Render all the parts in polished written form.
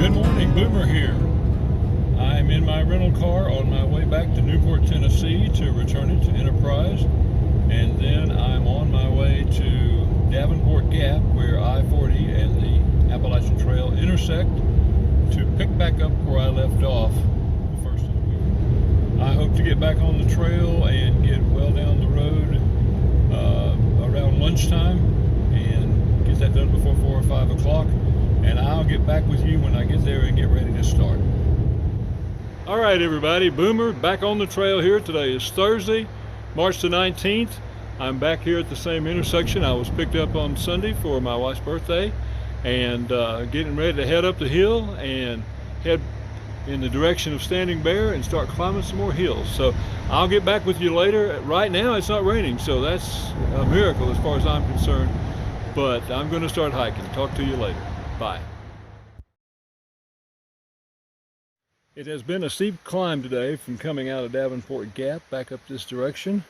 Good morning, Boomer here. I'm in my rental car on my way back to Newport, Tennessee to return it to Enterprise, and then I'm on my way to Davenport Gap where I-40 and the Appalachian Trail intersect to pick back up where I left off the first of the week. I hope to get back on the trail and get well down the road around lunchtime and get that done before 4 or 5 o'clock. And I'll get back with you when I get there and get ready to start. All right, everybody, Boomer back on the trail here. Today is Thursday, March the 19th. I'm back here at the same intersection. I was picked up on Sunday for my wife's birthday and getting ready to head up the hill and head in the direction of Standing Bear and start climbing some more hills. So I'll get back with you later. Right now it's not raining, so that's a miracle as far as I'm concerned. But I'm going to start hiking. Talk to you later. Bye. It has been a steep climb today from coming out of Davenport Gap back up this direction.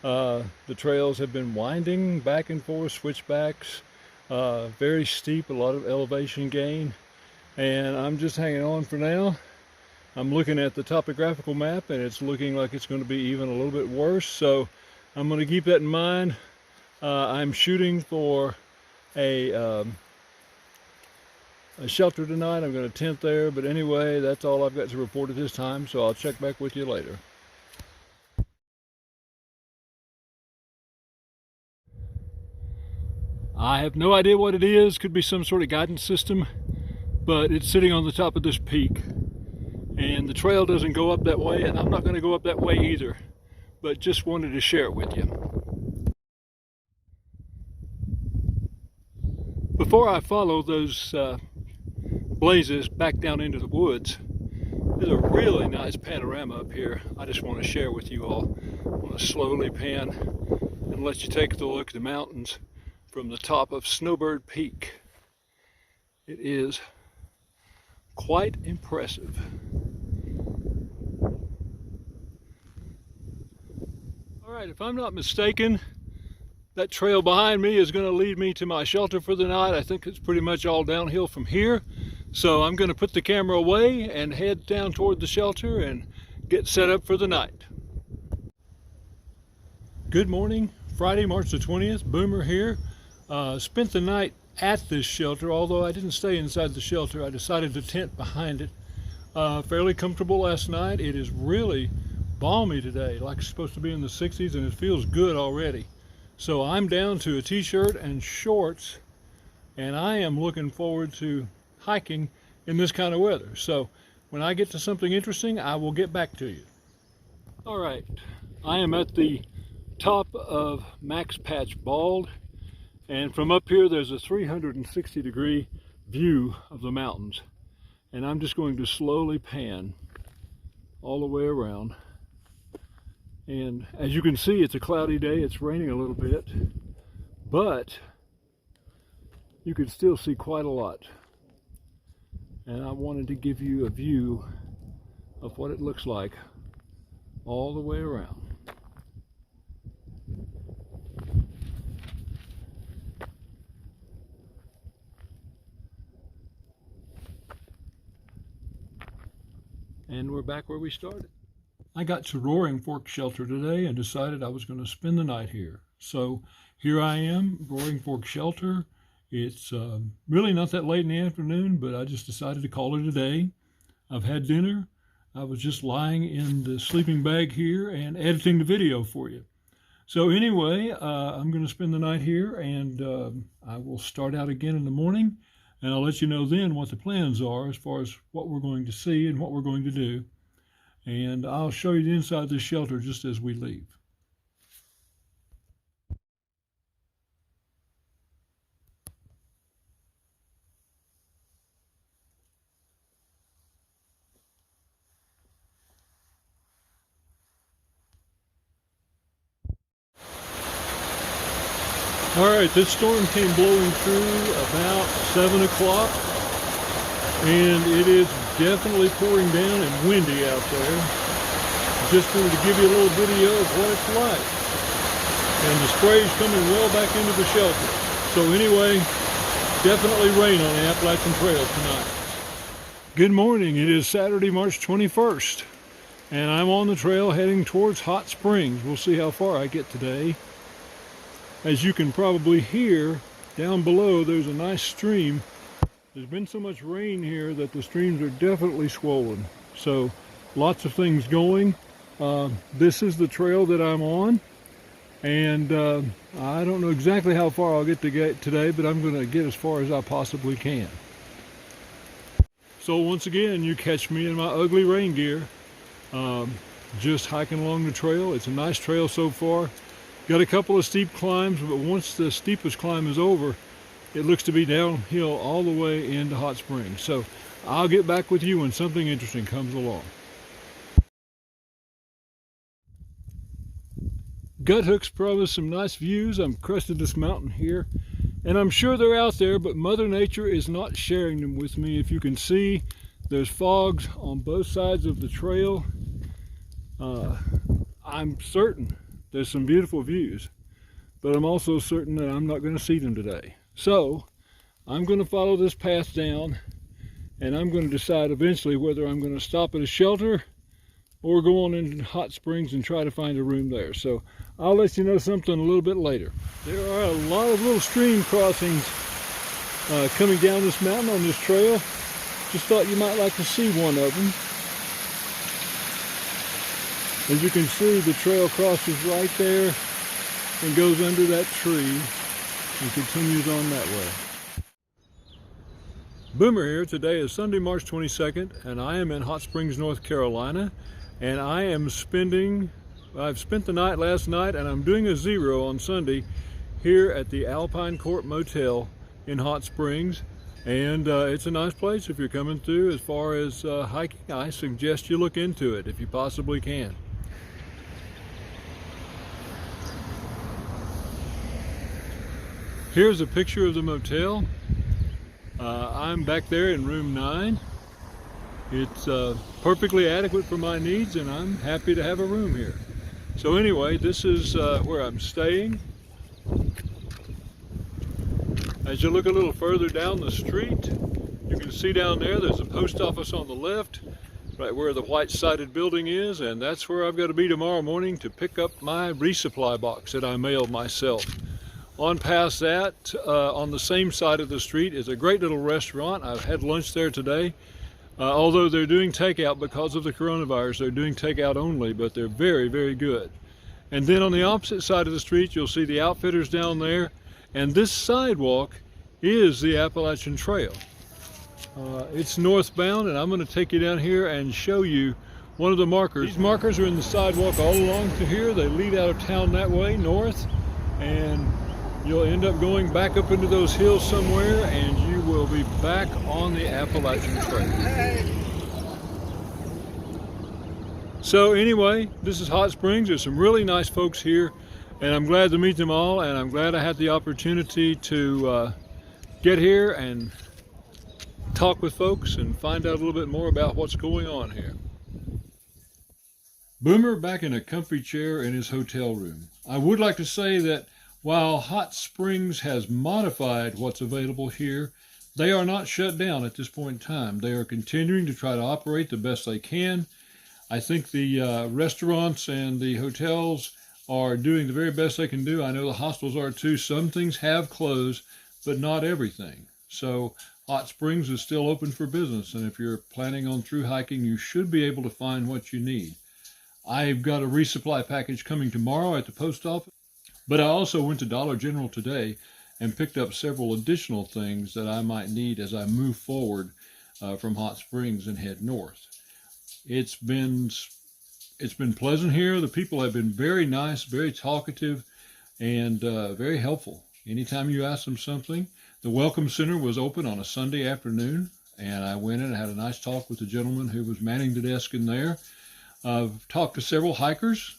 The trails have been winding back and forth, switchbacks, very steep, a lot of elevation gain, and I'm just hanging on for now. I'm looking at the topographical map and it's looking like it's going to be even a little bit worse, so I'm going to keep that in mind. I'm shooting for a shelter tonight. I'm going to tent there, but anyway, that's all I've got to report at this time, so I'll check back with you later. I have no idea what it is. Could be some sort of guidance system, but it's sitting on the top of this peak, and the trail doesn't go up that way, and I'm not going to go up that way either, but just wanted to share it with you. Before I follow those blazes back down into the woods, there's a really nice panorama up here I just want to share with you all. I want to slowly pan and let you take a look at the mountains from the top of Snowbird Peak. It is quite impressive. All right, if I'm not mistaken, that trail behind me is going to lead me to my shelter for the night. I think it's pretty much all downhill from here. So I'm going to put the camera away and head down toward the shelter and get set up for the night. Good morning, Friday, March the 20th, Boomer here. Spent the night at this shelter, although I didn't stay inside the shelter. I decided to tent behind it. Fairly comfortable last night. It is really balmy today, like it's supposed to be in the 60s, and it feels good already. So I'm down to a t-shirt and shorts, and I am looking forward to hiking in this kind of weather. So when I get to something interesting, I will get back to you. All right, I am at the top of Max Patch Bald, and from up here there's a 360-degree view of the mountains, and I'm just going to slowly pan all the way around. And as you can see, it's a cloudy day. It's raining a little bit, but you can still see quite a lot. And I wanted to give you a view of what it looks like all the way around. And we're back where we started. I got to Roaring Fork Shelter today and decided I was going to spend the night here. So here I am, Roaring Fork Shelter. It's really not that late in the afternoon, but I just decided to call it a day. I've had dinner. I was just lying in the sleeping bag here and editing the video for you. So anyway, I'm going to spend the night here, and I will start out again in the morning, and I'll let you know then what the plans are as far as what we're going to see and what we're going to do. And I'll show you the inside of this shelter just as we leave. All right, this storm came blowing through about 7 o'clock, and it is definitely pouring down and windy out there. Just wanted to give you a little video of what it's like. And the spray's coming well back into the shelter. So anyway, definitely rain on the Appalachian Trail tonight. Good morning. It is Saturday, March 21st, and I'm on the trail heading towards Hot Springs. We'll see how far I get today. As you can probably hear, down below there's a nice stream. There's been so much rain here that the streams are definitely swollen. So lots of things going. This is the trail that I'm on, and I don't know exactly how far I'll get today, but I'm going to get as far as I possibly can. So once again, you catch me in my ugly rain gear, just hiking along the trail. It's a nice trail so far. Got a couple of steep climbs, but once the steepest climb is over, it looks to be downhill all the way into Hot Springs. So I'll get back with you when something interesting comes along. Gut hooks promise some nice views. I'm cresting this mountain here, and I'm sure they're out there, but Mother Nature is not sharing them with me. If you can see, there's fogs on both sides of the trail. I'm certain there's some beautiful views, but I'm also certain that I'm not going to see them today. So I'm going to follow this path down, and I'm going to decide eventually whether I'm going to stop at a shelter or go on into Hot Springs and try to find a room there. So I'll let you know something a little bit later. There are a lot of little stream crossings coming down this mountain on this trail. Just thought you might like to see one of them. As you can see, the trail crosses right there and goes under that tree and continues on that way. Boomer here. Today is Sunday, March 22nd, and I am in Hot Springs, North Carolina. And I've spent the night last night, and I'm doing a zero on Sunday here at the Alpine Court Motel in Hot Springs. And it's a nice place if you're coming through. As far as hiking, I suggest you look into it if you possibly can. Here's a picture of the motel. I'm back there in room 9. It's perfectly adequate for my needs, and I'm happy to have a room here. So anyway, this is where I'm staying. As you look a little further down the street, you can see down there's a post office on the left, right where the white sided building is, and that's where I've got to be tomorrow morning to pick up my resupply box that I mailed myself. On past that, on the same side of the street, is a great little restaurant. I've had lunch there today. Although they're doing takeout because of the coronavirus, they're doing takeout only, but they're very, very good. And then on the opposite side of the street, you'll see the Outfitters down there, and this sidewalk is the Appalachian Trail. It's northbound, and I'm going to take you down here and show you one of the markers. These markers are in the sidewalk all along to here. They lead out of town that way, north, and you'll end up going back up into those hills somewhere, and you will be back on the Appalachian Trail. So anyway, this is Hot Springs. There's some really nice folks here, and I'm glad to meet them all, and I'm glad I had the opportunity to get here and talk with folks and find out a little bit more about what's going on here. Boomer back in a comfy chair in his hotel room. I would like to say that while Hot Springs has modified what's available here, they are not shut down at this point in time. They are continuing to try to operate the best they can. I think the restaurants and the hotels are doing the very best they can do. I know the hostels are too. Some things have closed, but not everything. So Hot Springs is still open for business, and if you're planning on through hiking, you should be able to find what you need. I've got a resupply package coming tomorrow at the post office. But I also went to Dollar General today and picked up several additional things that I might need as I move forward from Hot Springs and head north. It's been pleasant here. The people have been very nice, very talkative, and very helpful. Anytime you ask them something. The Welcome Center was open on a Sunday afternoon, and I went in and had a nice talk with the gentleman who was manning the desk in there. I've talked to several hikers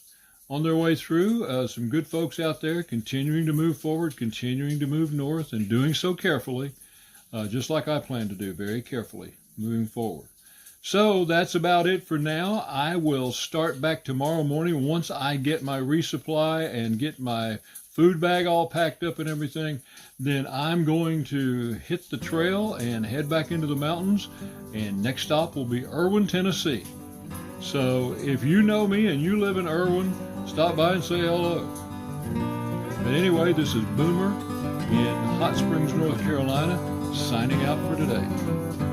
on their way through, some good folks out there continuing to move forward, continuing to move north, and doing so carefully, just like I plan to do, very carefully, moving forward. So that's about it for now. I will start back tomorrow morning once I get my resupply and get my food bag all packed up and everything, then I'm going to hit the trail and head back into the mountains. And next stop will be Erwin, Tennessee. So if you know me and you live in Erwin, stop by and say hello. But anyway, this is Boomer in Hot Springs, North Carolina, signing out for today.